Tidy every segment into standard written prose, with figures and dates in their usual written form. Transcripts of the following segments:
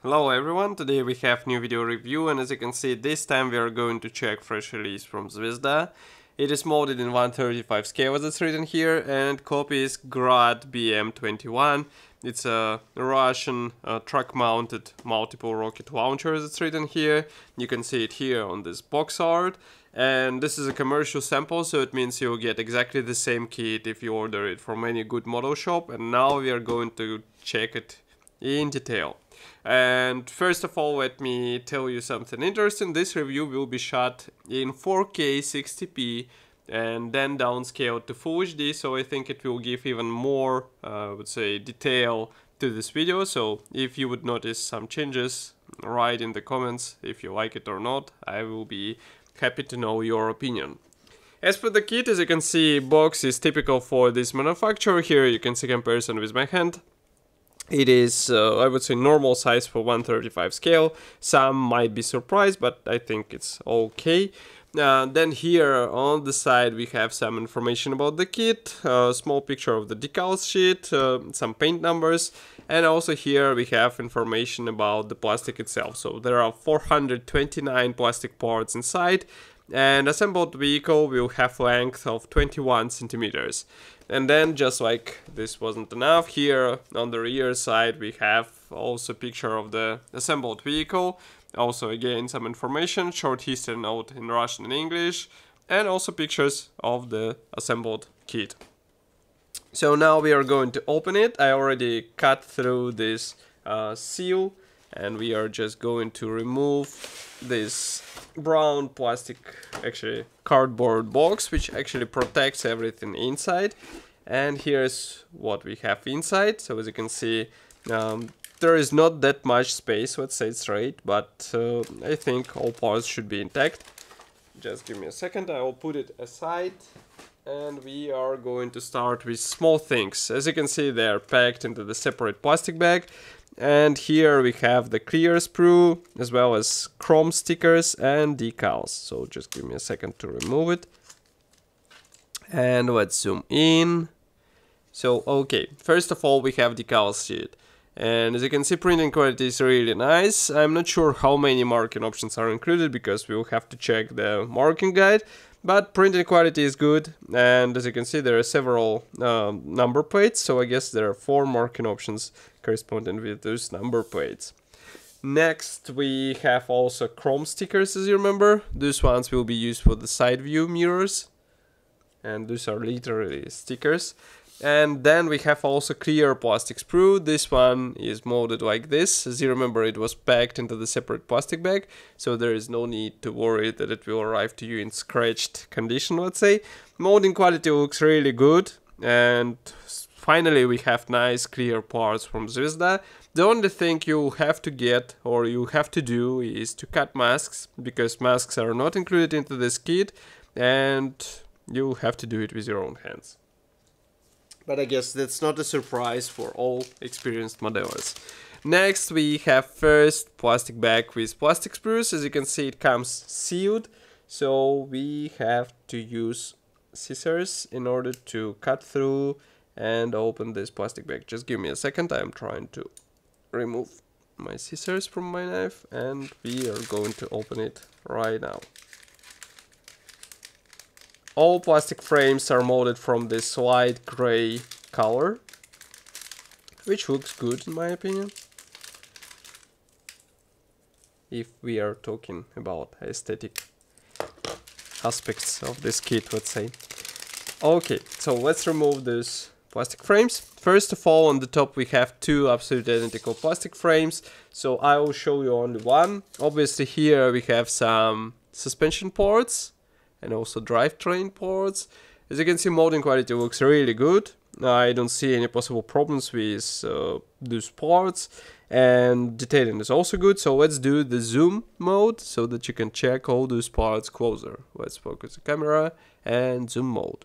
Hello everyone, today we have new video review, and as you can see this time we are going to check fresh release from Zvezda. It is molded in 1/35 scale as it's written here, and copy is GRAD BM-21. It's a Russian truck mounted multiple rocket launcher as it's written here. You can see it here on this box art. And this is a commercial sample, so it means you'll get exactly the same kit if you order it from any good model shop. And now we are going to check it in detail. And first of all, let me tell you something interesting. This review will be shot in 4K 60p and then downscaled to Full HD, so I think it will give even more, I would say, detail to this video. So if you would notice some changes, write in the comments if you like it or not. I will be happy to know your opinion. As for the kit, as you can see, box is typical for this manufacturer. Here you can see comparison with my hand. It is, I would say, normal size for 1/35 scale. Some might be surprised, but I think it's okay. Then here on the side we have some information about the kit, a small picture of the decals sheet, some paint numbers, and also here we have information about the plastic itself. So there are 429 plastic parts inside, and assembled vehicle will have length of 21 centimeters. And then, just like this wasn't enough, here on the rear side we have also a picture of the assembled vehicle. Also again some information, short history note in Russian and English, and also pictures of the assembled kit. So now we are going to open it. I already cut through this seal, and we are just going to remove this brown plastic, actually cardboard box, which actually protects everything inside. And here's what we have inside. So as you can see, there is not that much space, let's say straight, but I think all parts should be intact. Just give me a second, I will put it aside. And we are going to start with small things. As you can see, they are packed into the separate plastic bag. And here we have the clear sprue, as well as chrome stickers and decals. So just give me a second to remove it. And let's zoom in. So, okay, first of all, we have decal sheet. And as you can see, printing quality is really nice. I'm not sure how many marking options are included, because we'll have to check the marking guide. But printing quality is good, and as you can see, there are several number plates, so I guess there are 4 marking options corresponding with those number plates. Next, we have also chrome stickers, as you remember. These ones will be used for the side view mirrors, and these are literally stickers. And then we have also clear plastic sprue. This one is molded like this. As you remember, it was packed into the separate plastic bag, so there is no need to worry that it will arrive to you in scratched condition, let's say. Molding quality looks really good. And finally, we have nice clear parts from Zvezda. The only thing you have to get, or you have to do, is to cut masks, because masks are not included into this kit, and you have to do it with your own hands. But I guess that's not a surprise for all experienced modelers. Next, we have first plastic bag with plastic sprues. As you can see, it comes sealed, so we have to use scissors in order to cut through and open this plastic bag. Just give me a second, I'm trying to remove my scissors from my knife, and we are going to open it right now. All plastic frames are molded from this light gray color, which looks good in my opinion, if we are talking about aesthetic aspects of this kit, let's say. Okay, so let's remove these plastic frames. First of all, on the top we have 2 absolutely identical plastic frames, so I will show you only one. Obviously here we have some suspension ports and also drivetrain ports. As you can see, molding quality looks really good. I don't see any possible problems with these parts, and detailing is also good. So let's do the zoom mode so that you can check all those parts closer. Let's focus the camera and zoom mode.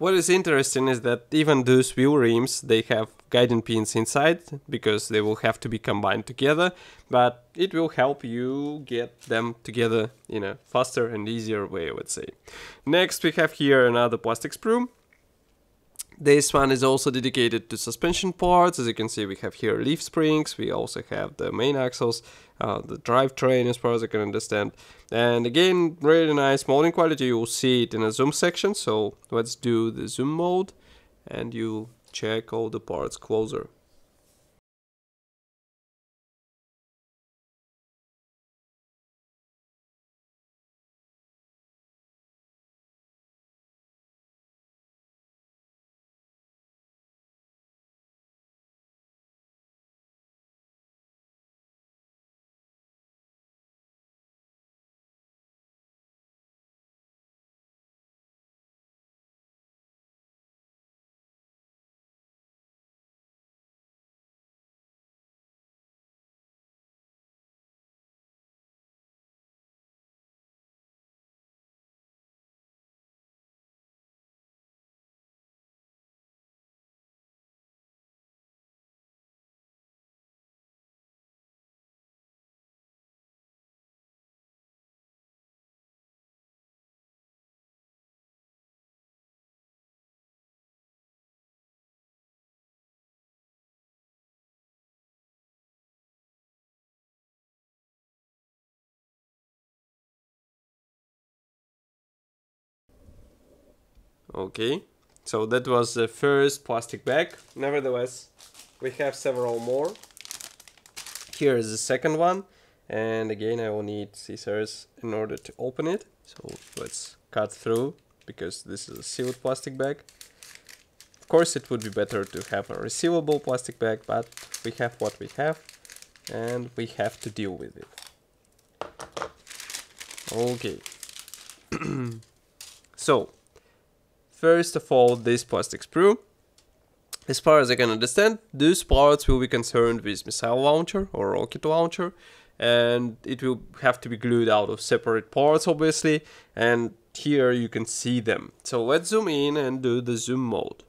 What is interesting is that even those wheel rims, they have guiding pins inside because they will have to be combined together, but it will help you get them together in a faster and easier way, I would say. Next we have here another plastic sprue. This one is also dedicated to suspension parts. As you can see, we have here leaf springs, we also have the main axles, the drivetrain as far as I can understand. And again, really nice molding quality. You'll see it in a zoom section, so let's do the zoom mode and you check all the parts closer. Okay, so that was the first plastic bag. Nevertheless, we have several more. Here is the second one, and again I will need scissors in order to open it. So let's cut through, because this is a sealed plastic bag. Of course it would be better to have a resealable plastic bag, but we have what we have, and we have to deal with it. Okay. So, first of all, this plastic sprue. As far as I can understand, these parts will be concerned with missile launcher or rocket launcher, and it will have to be glued out of separate parts, obviously, and here you can see them. So let's zoom in and do the zoom mode.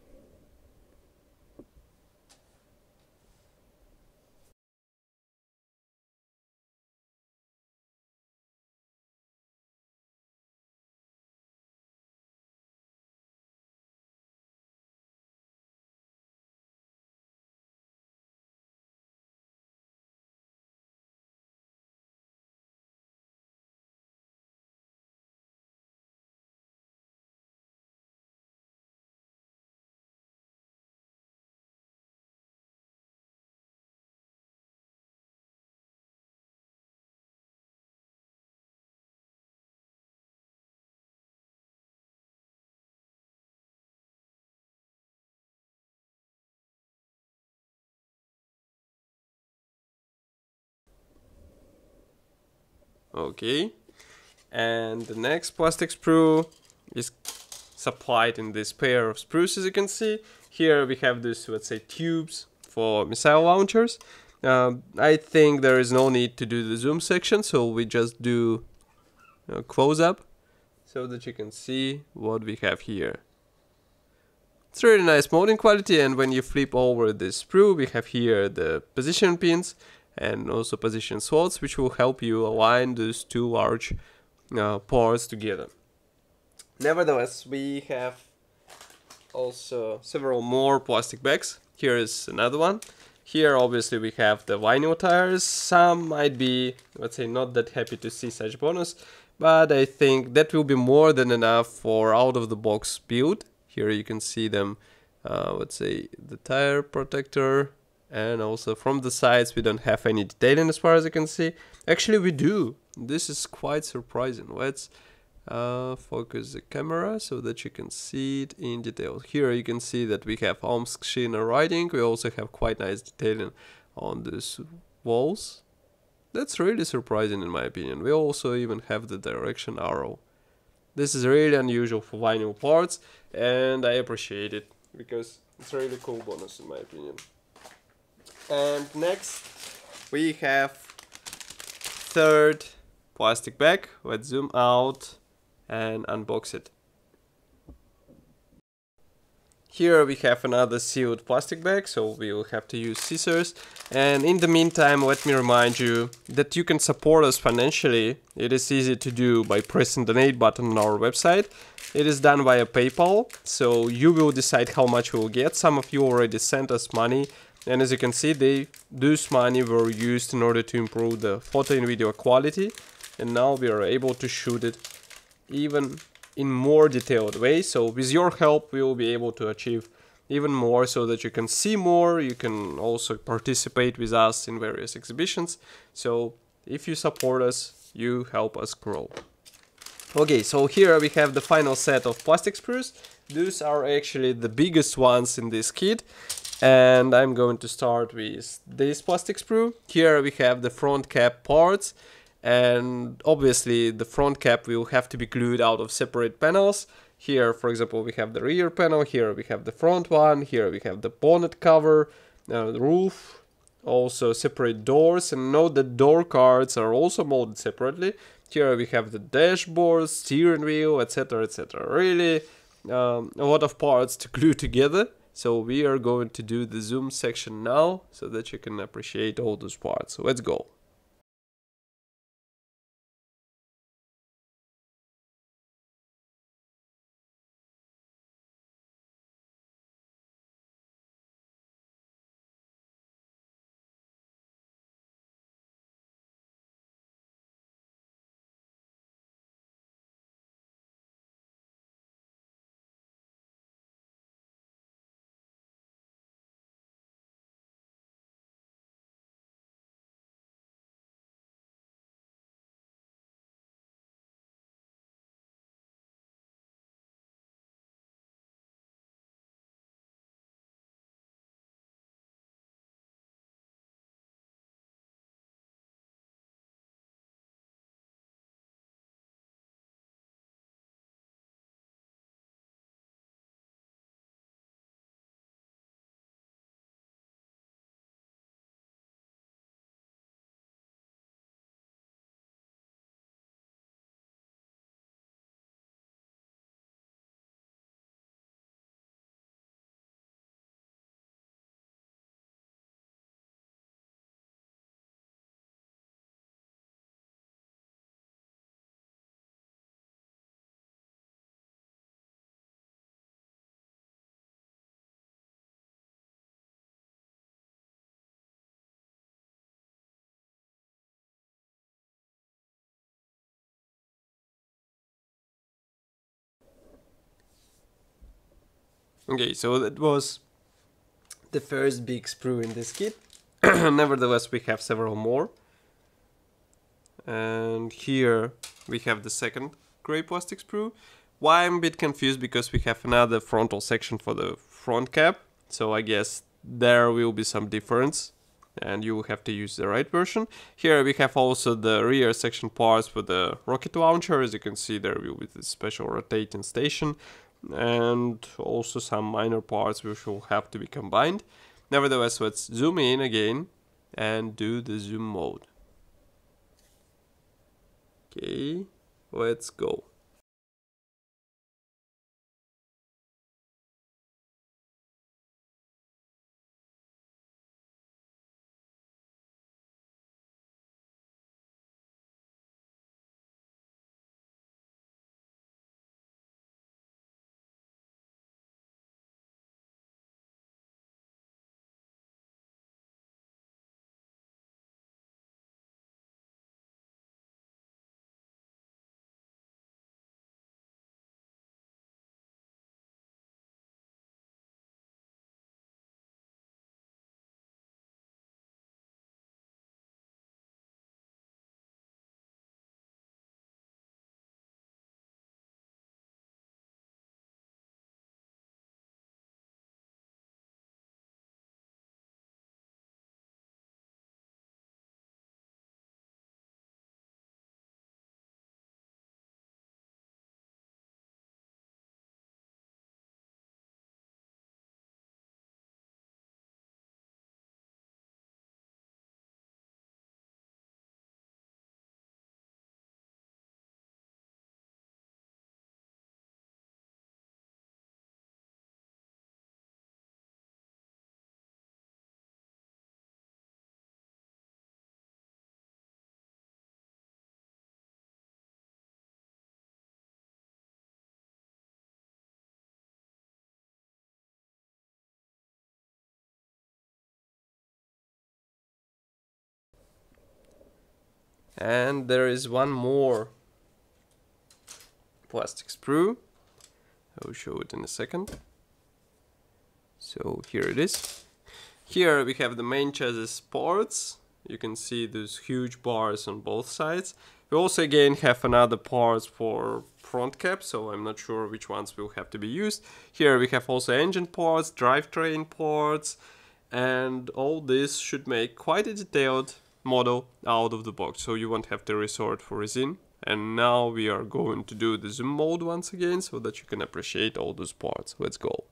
Okay, and the next plastic sprue is supplied in this pair of sprues, as you can see. Here we have this, let's say, tubes for missile launchers. I think there is no need to do the zoom section, so we just do a close-up so that you can see what we have here. It's really nice molding quality, and when you flip over this sprue, we have here the position pins and also position slots, which will help you align those two large parts together. Nevertheless, we have also several more plastic bags. Here is another one. Here obviously we have the vinyl tires. Some might be, let's say, not that happy to see such bonus, but I think that will be more than enough for out-of-the-box build. Here you can see them, let's say, the tire protector, and also from the sides we don't have any detailing as far as I can see. Actually we do. This is quite surprising. Let's focus the camera so that you can see it in detail. Here you can see that we have Omsk Shina writing. We also have quite nice detailing on these walls. That's really surprising in my opinion. We also even have the direction arrow. This is really unusual for vinyl parts, and I appreciate it because it's a really cool bonus in my opinion. And next we have third plastic bag. Let's zoom out and unbox it. Here we have another sealed plastic bag, so we will have to use scissors. And in the meantime, let me remind you that you can support us financially. It is easy to do by pressing the donate button on our website. It is done via PayPal, so you will decide how much we will get. Some of you already sent us money, and as you can see, those money were used in order to improve the photo and video quality, and now we are able to shoot it even in more detailed way. So with your help, we will be able to achieve even more, so that you can see more. You can also participate with us in various exhibitions. So if you support us, you help us grow. Okay, so here we have the final set of plastic sprues. Those are actually the biggest ones in this kit. And I'm going to start with this plastic sprue. Here we have the front cap parts. And obviously the front cap will have to be glued out of separate panels. Here, for example, we have the rear panel. Here we have the front one. Here we have the bonnet cover, the roof. Also separate doors, and note that door cards are also molded separately. Here we have the dashboard, steering wheel, etc, etc. Really a lot of parts to glue together. So we are going to do the zoom section now, so that you can appreciate all those parts. So let's go. Okay, so that was the first big sprue in this kit. Nevertheless, we have several more. And here we have the second gray plastic sprue. Why I'm a bit confused, because we have another frontal section for the front cap. So I guess there will be some difference, and you will have to use the right version. Here we have also the rear section parts for the rocket launcher. As you can see, there will be the special rotating station, and also some minor parts which will have to be combined. Nevertheless, let's zoom in again and do the zoom mode. Okay, let's go. And there is one more plastic sprue. I will show it in a second. So here it is. Here we have the main chassis parts. You can see those huge bars on both sides. We also again have another parts for front cap, so I'm not sure which ones will have to be used. Here we have also engine parts, drivetrain parts, and all this should make quite a detailed model out of the box, so you won't have to resort for resin. And now we are going to do the zoom mode once again, so that you can appreciate all those parts. Let's go.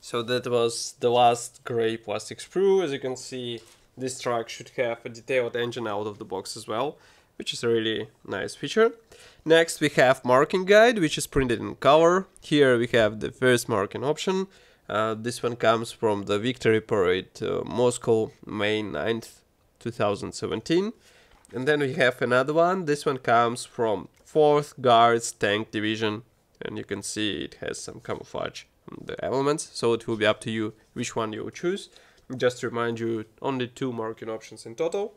So that was the last gray plastic sprue. As you can see, this truck should have a detailed engine out of the box as well, which is a really nice feature. Next we have marking guide, which is printed in color. Here we have the first marking option. This one comes from the Victory Parade, Moscow, May 9th, 2017. And then we have another one. This one comes from 4th Guards Tank Division, and you can see it has some camouflage on the elements, so it will be up to you which one you will choose. Just to remind you, only 2 marking options in total.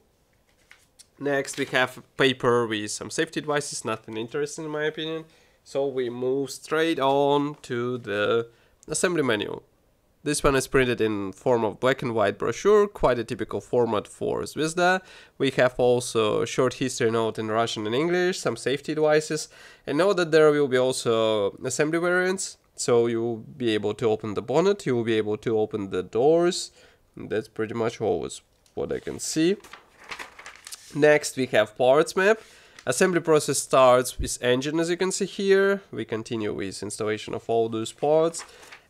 Next we have paper with some safety devices, nothing interesting in my opinion. So we move straight on to the assembly manual. This one is printed in form of black and white brochure, quite a typical format for Zvezda. We have also a short history note in Russian and English, some safety devices, and note that there will be also assembly variants. So you will be able to open the bonnet, you will be able to open the doors, and that's pretty much always what I can see. Next we have parts map. Assembly process starts with engine, as you can see here. We continue with installation of all those parts.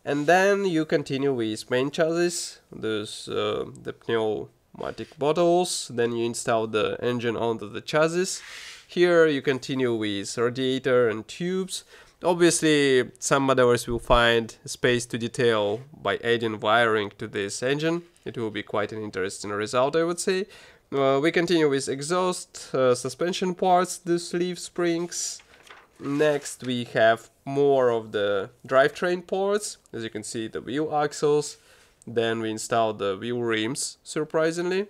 And then you continue with main chassis, there's the pneumatic bottles, then you install the engine onto the chassis. Here you continue with radiator and tubes. Obviously some modelers will find space to detail by adding wiring to this engine. It will be quite an interesting result, I would say. We continue with exhaust, suspension parts, the sleeve springs. Next we have more of the drivetrain parts, as you can see the wheel axles, then we install the wheel rims, surprisingly.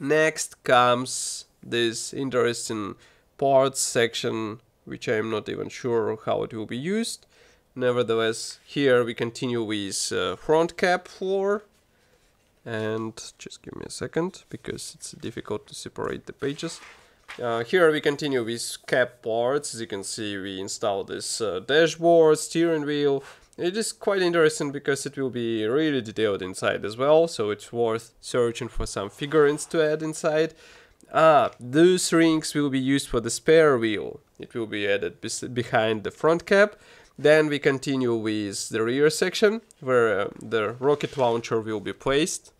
Next comes this interesting parts section, which I'm not even sure how it will be used. Nevertheless, here we continue with front cap floor, and just give me a second because it's difficult to separate the pages. Here we continue with cap parts. As you can see, we install this dashboard, steering wheel. It is quite interesting because it will be really detailed inside as well, so it's worth searching for some figurines to add inside. Those rings will be used for the spare wheel. It will be added behind the front cap. Then we continue with the rear section, where the rocket launcher will be placed.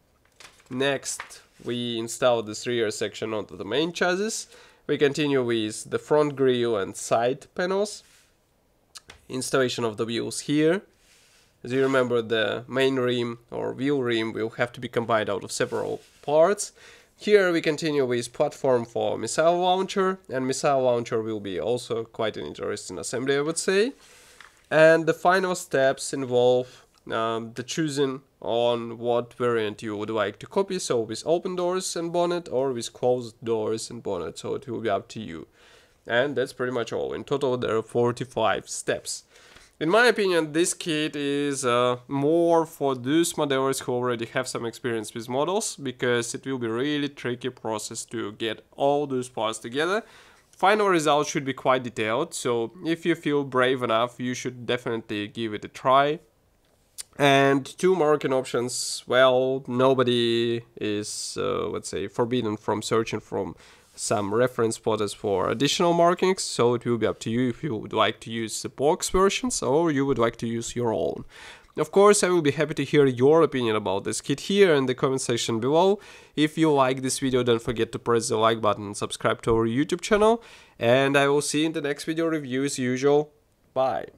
Next, we install this rear section onto the main chassis. We continue with the front grille and side panels. Installation of the wheels here. As you remember, the main rim or wheel rim will have to be combined out of several parts. Here we continue with platform for missile launcher, and missile launcher will be also quite an interesting assembly, I would say. And the final steps involve the choosing on what variant you would like to copy, so with open doors and bonnet or with closed doors and bonnet, so it will be up to you. And that's pretty much all. In total there are 45 steps. In my opinion, this kit is more for those modelers who already have some experience with models, because it will be really tricky process to get all those parts together. Final result should be quite detailed, so if you feel brave enough, you should definitely give it a try. And two marking options, well, nobody is, let's say, forbidden from searching from some reference photos for additional markings, so it will be up to you if you would like to use the box versions or you would like to use your own. Of course, I will be happy to hear your opinion about this kit here in the comment section below. If you like this video, don't forget to press the like button and subscribe to our YouTube channel, and I will see you in the next video review as usual. Bye!